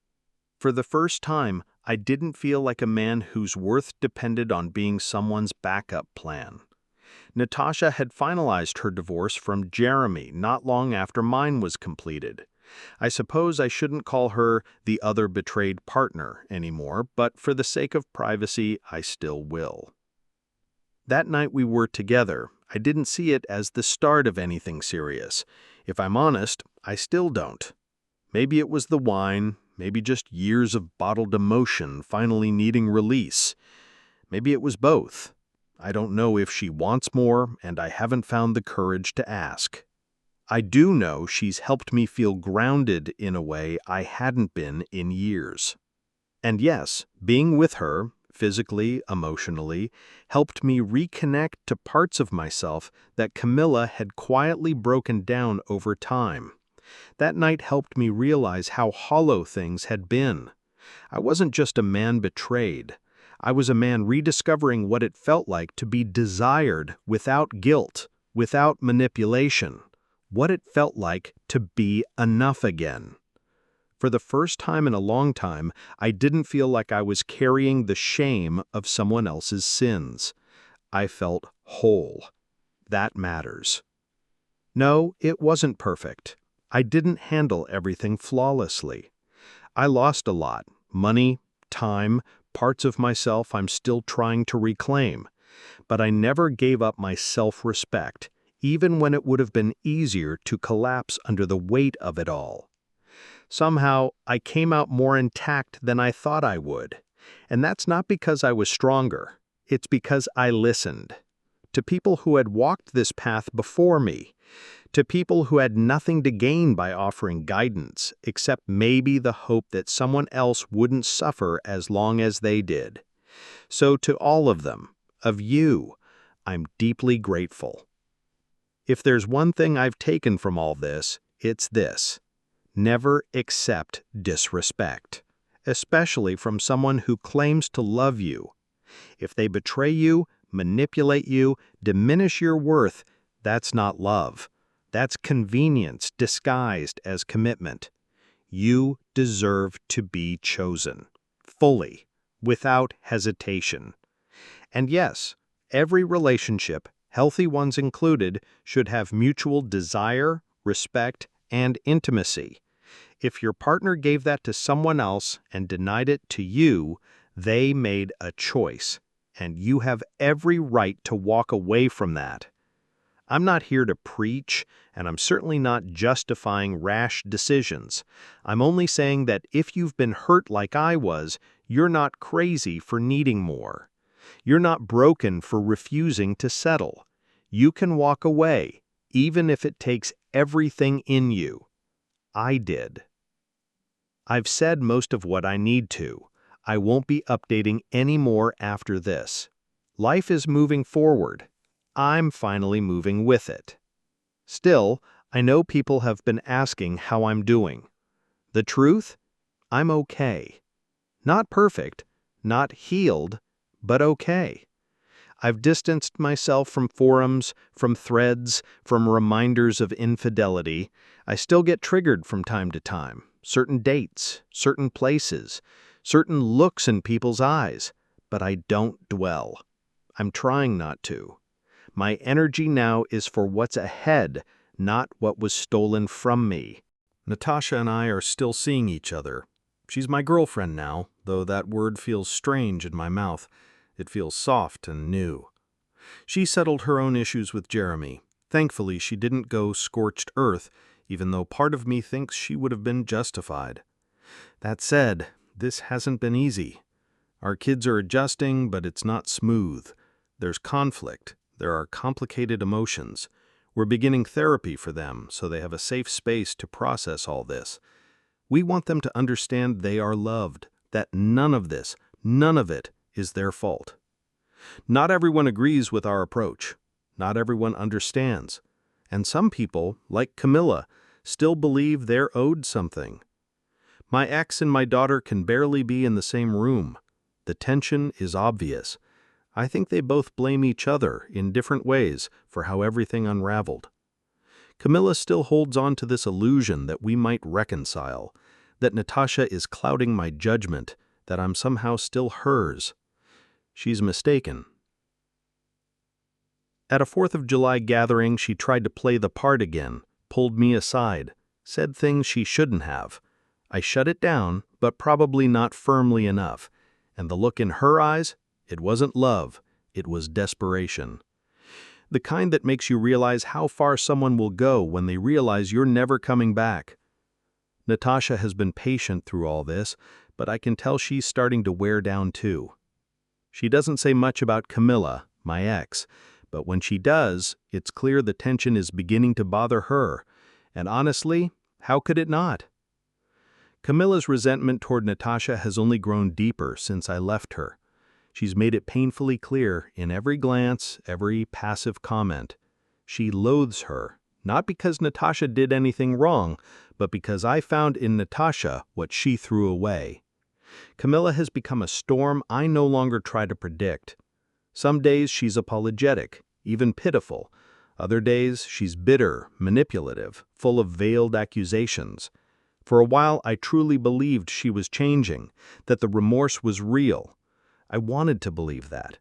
For the first time, I didn't feel like a man whose worth depended on being someone's backup plan. Natasha had finalized her divorce from Jeremy not long after mine was completed. I suppose I shouldn't call her the other betrayed partner anymore, but for the sake of privacy, I still will. That night we were together, I didn't see it as the start of anything serious. If I'm honest, I still don't. Maybe it was the wine, maybe just years of bottled emotion finally needing release. Maybe it was both. I don't know if she wants more, and I haven't found the courage to ask. I do know she's helped me feel grounded in a way I hadn't been in years. And yes, being with her, physically, emotionally, helped me reconnect to parts of myself that Camilla had quietly broken down over time. That night helped me realize how hollow things had been. I wasn't just a man betrayed. I was a man rediscovering what it felt like to be desired without guilt, without manipulation. What it felt like to be enough again. For the first time in a long time, I didn't feel like I was carrying the shame of someone else's sins. I felt whole. That matters. No, it wasn't perfect. I didn't handle everything flawlessly. I lost a lot: money, time, parts of myself I'm still trying to reclaim. But I never gave up my self-respect, even when it would have been easier to collapse under the weight of it all. Somehow, I came out more intact than I thought I would. And that's not because I was stronger. It's because I listened. To people who had walked this path before me. To people who had nothing to gain by offering guidance, except maybe the hope that someone else wouldn't suffer as long as they did. So to all of them, of you, I'm deeply grateful. If there's one thing I've taken from all this, it's this. Never accept disrespect, especially from someone who claims to love you. If they betray you, manipulate you, diminish your worth, that's not love. That's convenience disguised as commitment. You deserve to be chosen, fully, without hesitation. And yes, every relationship, healthy ones included, should have mutual desire, respect, and intimacy. If your partner gave that to someone else and denied it to you, they made a choice, and you have every right to walk away from that. I'm not here to preach, and I'm certainly not justifying rash decisions. I'm only saying that if you've been hurt like I was, you're not crazy for needing more. You're not broken for refusing to settle. You can walk away, even if it takes everything in you. I did. I've said most of what I need to. I won't be updating any more after this. Life is moving forward. I'm finally moving with it. Still, I know people have been asking how I'm doing. The truth? I'm okay. Not perfect, not healed, but okay. I've distanced myself from forums, from threads, from reminders of infidelity. I still get triggered from time to time. Certain dates, certain places, certain looks in people's eyes. But I don't dwell. I'm trying not to. My energy now is for what's ahead, not what was stolen from me. Natasha and I are still seeing each other. She's my girlfriend now, though that word feels strange in my mouth. It feels soft and new. She settled her own issues with Jeremy. Thankfully, she didn't go scorched earth, even though part of me thinks she would have been justified. That said, this hasn't been easy. Our kids are adjusting, but it's not smooth. There's conflict. There are complicated emotions. We're beginning therapy for them, so they have a safe space to process all this. We want them to understand they are loved, that none of it, is their fault. Not everyone agrees with our approach. Not everyone understands. And some people, like Camilla, still believe they're owed something. My ex and my daughter can barely be in the same room. The tension is obvious. I think they both blame each other in different ways for how everything unraveled. Camilla still holds on to this illusion that we might reconcile, that Natasha is clouding my judgment, that I'm somehow still hers. She's mistaken. At a 4th of July gathering, she tried to play the part again, pulled me aside, said things she shouldn't have. I shut it down, but probably not firmly enough. And the look in her eyes, it wasn't love, it was desperation. The kind that makes you realize how far someone will go when they realize you're never coming back. Natasha has been patient through all this, but I can tell she's starting to wear down too. She doesn't say much about Camilla, my ex, but when she does, it's clear the tension is beginning to bother her. And honestly, how could it not? Camilla's resentment toward Natasha has only grown deeper since I left her. She's made it painfully clear in every glance, every passive comment. She loathes her, not because Natasha did anything wrong, but because I found in Natasha what she threw away. Camilla has become a storm I no longer try to predict. Some days she's apologetic, even pitiful. Other days she's bitter, manipulative, full of veiled accusations. For a while I truly believed she was changing, that the remorse was real. I wanted to believe that.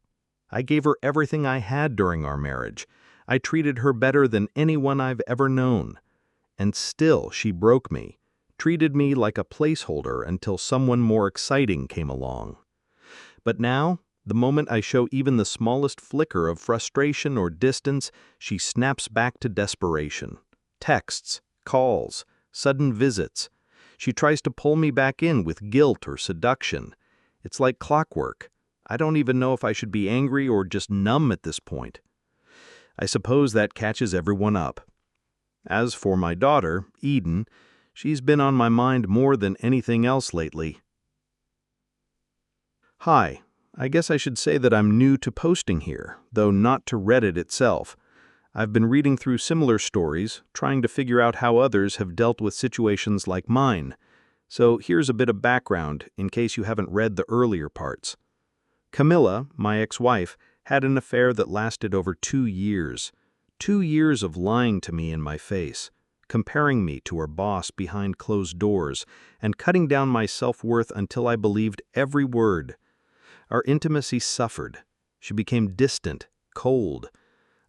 I gave her everything I had during our marriage. I treated her better than anyone I've ever known. And still she broke me, treated me like a placeholder until someone more exciting came along. But now, the moment I show even the smallest flicker of frustration or distance, she snaps back to desperation. Texts, calls, sudden visits. She tries to pull me back in with guilt or seduction. It's like clockwork. I don't even know if I should be angry or just numb at this point. I suppose that catches everyone up. As for my daughter, Eden, she's been on my mind more than anything else lately. Hi, I guess I should say that I'm new to posting here, though not to Reddit itself. I've been reading through similar stories, trying to figure out how others have dealt with situations like mine. So here's a bit of background in case you haven't read the earlier parts. Camilla, my ex-wife, had an affair that lasted over 2 years. 2 years of lying to me in my face, comparing me to her boss behind closed doors, and cutting down my self-worth until I believed every word. Our intimacy suffered. She became distant, cold.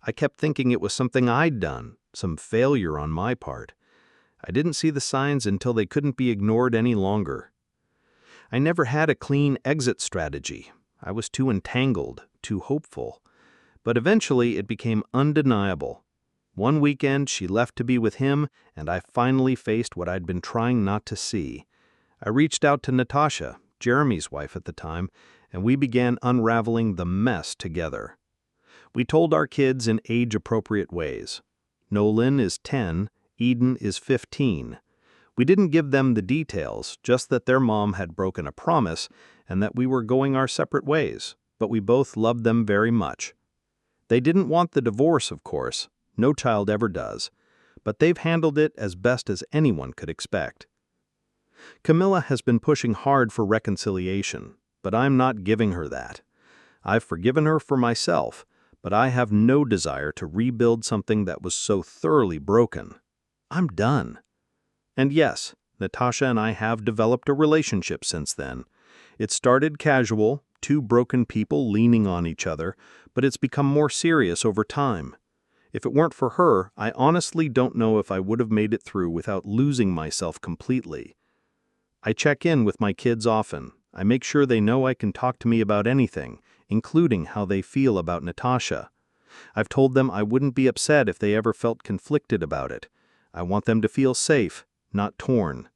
I kept thinking it was something I'd done, some failure on my part. I didn't see the signs until they couldn't be ignored any longer. I never had a clean exit strategy. I was too entangled, too hopeful. But eventually it became undeniable. One weekend she left to be with him, and I finally faced what I'd been trying not to see. I reached out to Natasha, Jeremy's wife at the time, and we began unraveling the mess together. We told our kids in age-appropriate ways. Nolan is 10, Eden is 15. We didn't give them the details, just that their mom had broken a promise and that we were going our separate ways, but we both loved them very much. They didn't want the divorce, of course. No child ever does. But they've handled it as best as anyone could expect. Camilla has been pushing hard for reconciliation, but I'm not giving her that. I've forgiven her for myself, but I have no desire to rebuild something that was so thoroughly broken. I'm done. And yes, Natasha and I have developed a relationship since then. It started casual, 2 broken people leaning on each other, but it's become more serious over time. If it weren't for her, I honestly don't know if I would have made it through without losing myself completely. I check in with my kids often. I make sure they know I can talk to me about anything, including how they feel about Natasha. I've told them I wouldn't be upset if they ever felt conflicted about it. I want them to feel safe, not torn.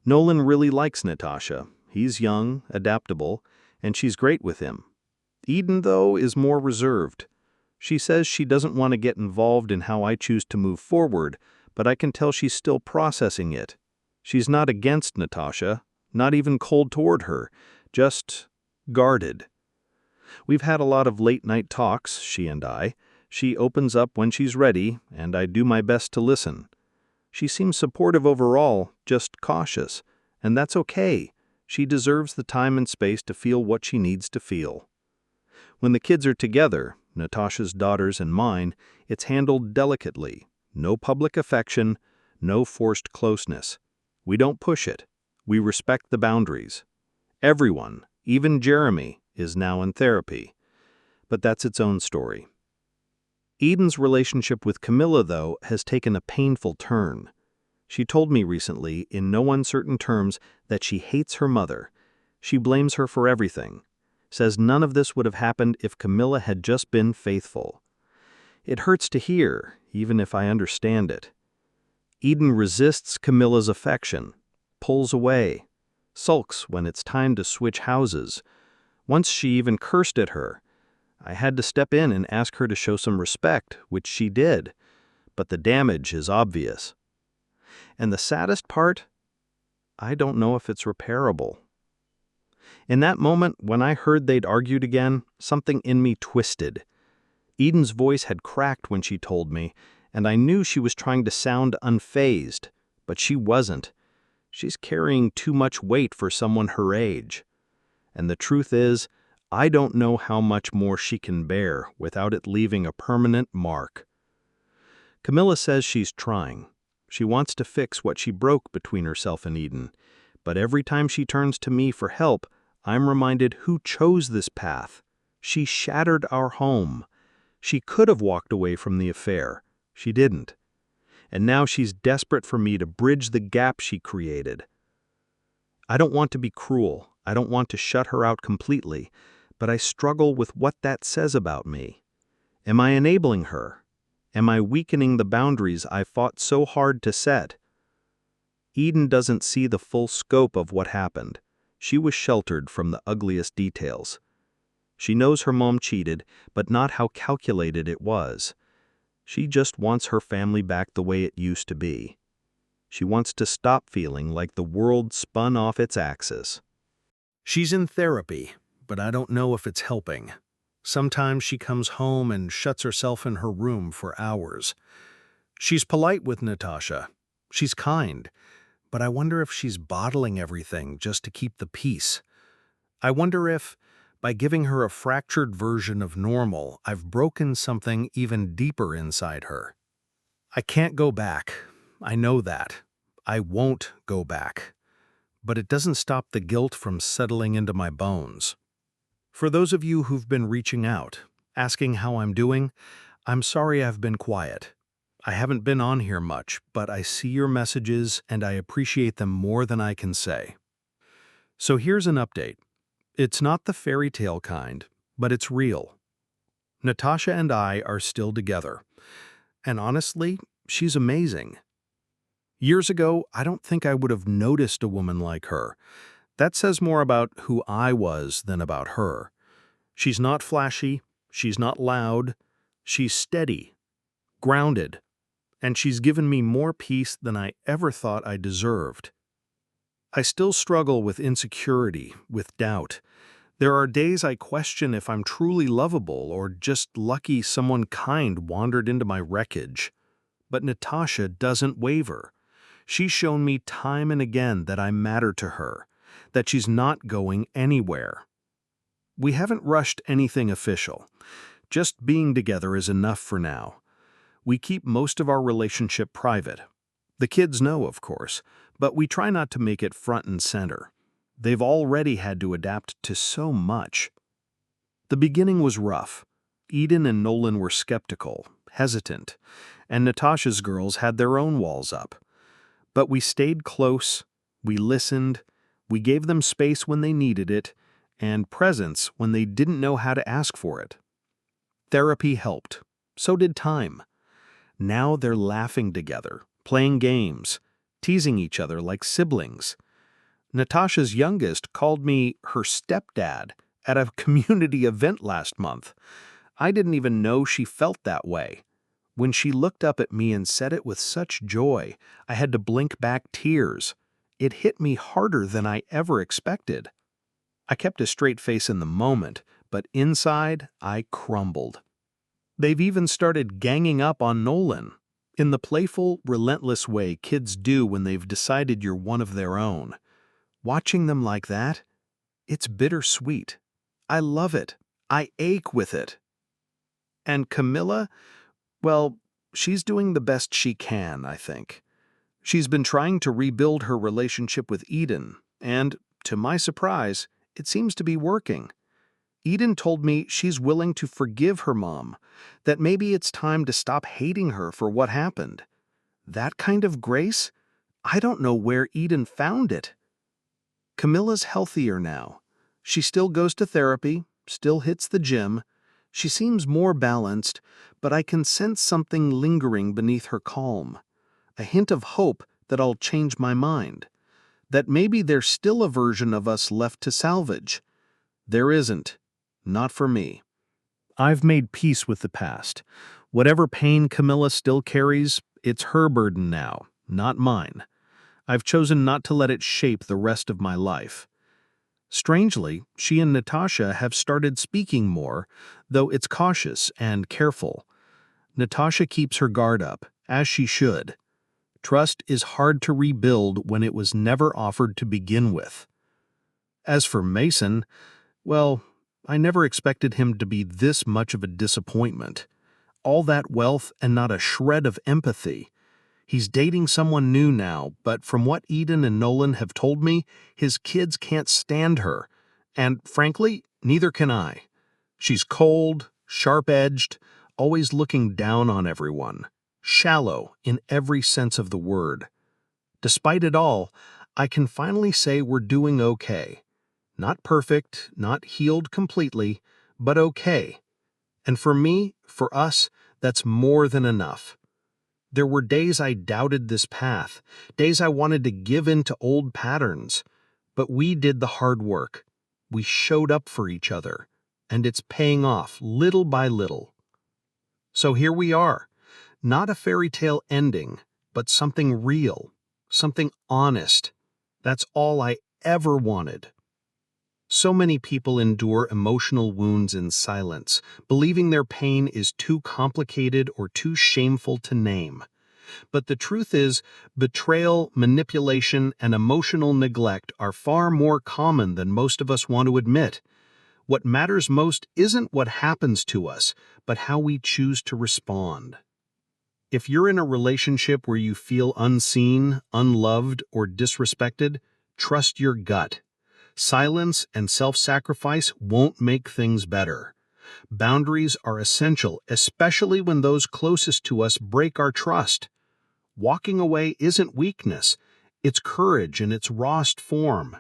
Nolan really likes Natasha. He's young, adaptable, and she's great with him. Eden, though, is more reserved. She says she doesn't want to get involved in how I choose to move forward, but I can tell she's still processing it. She's not against Natasha, not even cold toward her, just guarded. We've had a lot of late-night talks, she and I. She opens up when she's ready, and I do my best to listen. She seems supportive overall, just cautious, and that's okay. She deserves the time and space to feel what she needs to feel. When the kids are together, Natasha's daughters and mine, it's handled delicately. No public affection, no forced closeness. We don't push it. We respect the boundaries. Everyone, even Jeremy, is now in therapy. But that's its own story. Eden's relationship with Camilla, though, has taken a painful turn. She told me recently, in no uncertain terms, that she hates her mother. She blames her for everything. Says none of this would have happened if Camilla had just been faithful. It hurts to hear, even if I understand it. Eden resists Camilla's affection, pulls away, sulks when it's time to switch houses. Once she even cursed at her. I had to step in and ask her to show some respect, which she did. But the damage is obvious. And the saddest part? I don't know if it's repairable. In that moment, when I heard they'd argued again, something in me twisted. Eden's voice had cracked when she told me, and I knew she was trying to sound unfazed, but she wasn't. She's carrying too much weight for someone her age. And the truth is, I don't know how much more she can bear without it leaving a permanent mark. Camilla says she's trying. She wants to fix what she broke between herself and Eden. But every time she turns to me for help, I'm reminded who chose this path. She shattered our home. She could have walked away from the affair. She didn't. And now she's desperate for me to bridge the gap she created. I don't want to be cruel. I don't want to shut her out completely, but I struggle with what that says about me. Am I enabling her? Am I weakening the boundaries I fought so hard to set? Eden doesn't see the full scope of what happened. She was sheltered from the ugliest details. She knows her mom cheated, but not how calculated it was. She just wants her family back the way it used to be. She wants to stop feeling like the world spun off its axis. She's in therapy, but I don't know if it's helping. Sometimes she comes home and shuts herself in her room for hours. She's polite with Natasha. She's kind, but I wonder if she's bottling everything just to keep the peace. I wonder if, by giving her a fractured version of normal, I've broken something even deeper inside her. I can't go back. I know that. I won't go back. But it doesn't stop the guilt from settling into my bones. For those of you who've been reaching out, asking how I'm doing, I'm sorry I've been quiet. I haven't been on here much, but I see your messages and I appreciate them more than I can say. So here's an update. It's not the fairy tale kind, but it's real. Natasha and I are still together. And honestly, she's amazing. Years ago, I don't think I would have noticed a woman like her. That says more about who I was than about her. She's not flashy, she's not loud, she's steady, grounded, and she's given me more peace than I ever thought I deserved. I still struggle with insecurity, with doubt. There are days I question if I'm truly lovable or just lucky someone kind wandered into my wreckage. But Natasha doesn't waver. She's shown me time and again that I matter to her, that she's not going anywhere. We haven't rushed anything official. Just being together is enough for now. We keep most of our relationship private. The kids know, of course, but we try not to make it front and center. They've already had to adapt to so much. The beginning was rough. Eden and Nolan were skeptical, hesitant, and Natasha's girls had their own walls up. But we stayed close, we listened, we gave them space when they needed it, and presence when they didn't know how to ask for it. Therapy helped. So did time. Now they're laughing together, playing games, teasing each other like siblings. Natasha's youngest called me her stepdad at a community event last month. I didn't even know she felt that way. When she looked up at me and said it with such joy, I had to blink back tears. It hit me harder than I ever expected. I kept a straight face in the moment, but inside, I crumbled. They've even started ganging up on Nolan, in the playful, relentless way kids do when they've decided you're one of their own. Watching them like that, it's bittersweet. I love it. I ache with it. And Camilla, well, she's doing the best she can, I think. She's been trying to rebuild her relationship with Eden, and, to my surprise, it seems to be working. Eden told me she's willing to forgive her mom, that maybe it's time to stop hating her for what happened. That kind of grace? I don't know where Eden found it. Camilla's healthier now. She still goes to therapy, still hits the gym. She seems more balanced, but I can sense something lingering beneath her calm. A hint of hope that I'll change my mind. That maybe there's still a version of us left to salvage. There isn't. Not for me. I've made peace with the past. Whatever pain Camilla still carries, it's her burden now, not mine. I've chosen not to let it shape the rest of my life. Strangely, she and Natasha have started speaking more, though it's cautious and careful. Natasha keeps her guard up, as she should. Trust is hard to rebuild when it was never offered to begin with. As for Mason, well, I never expected him to be this much of a disappointment. All that wealth and not a shred of empathy. He's dating someone new now, but from what Eden and Nolan have told me, his kids can't stand her. And frankly, neither can I. She's cold, sharp-edged, always looking down on everyone. Shallow in every sense of the word. Despite it all, I can finally say we're doing okay. Not perfect, not healed completely, but okay. And for me, for us, that's more than enough. There were days I doubted this path, days I wanted to give in to old patterns. But we did the hard work. We showed up for each other, and it's paying off little by little. So here we are, not a fairy tale ending, but something real, something honest. That's all I ever wanted. So many people endure emotional wounds in silence, believing their pain is too complicated or too shameful to name. But the truth is, betrayal, manipulation, and emotional neglect are far more common than most of us want to admit. What matters most isn't what happens to us, but how we choose to respond. If you're in a relationship where you feel unseen, unloved, or disrespected, trust your gut. Silence and self-sacrifice won't make things better. Boundaries are essential, especially when those closest to us break our trust. Walking away isn't weakness, it's courage in its rawest form.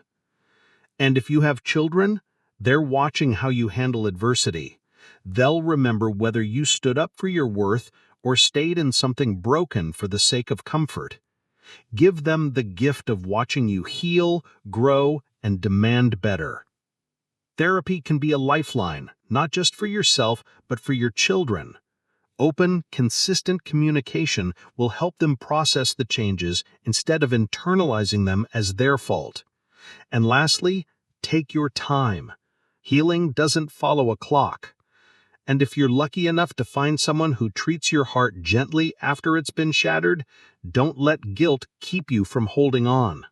And if you have children, they're watching how you handle adversity. They'll remember whether you stood up for your worth or stayed in something broken for the sake of comfort. Give them the gift of watching you heal, grow, and demand better. Therapy can be a lifeline, not just for yourself, but for your children. Open, consistent communication will help them process the changes instead of internalizing them as their fault. And lastly, take your time. Healing doesn't follow a clock. And if you're lucky enough to find someone who treats your heart gently after it's been shattered, don't let guilt keep you from holding on.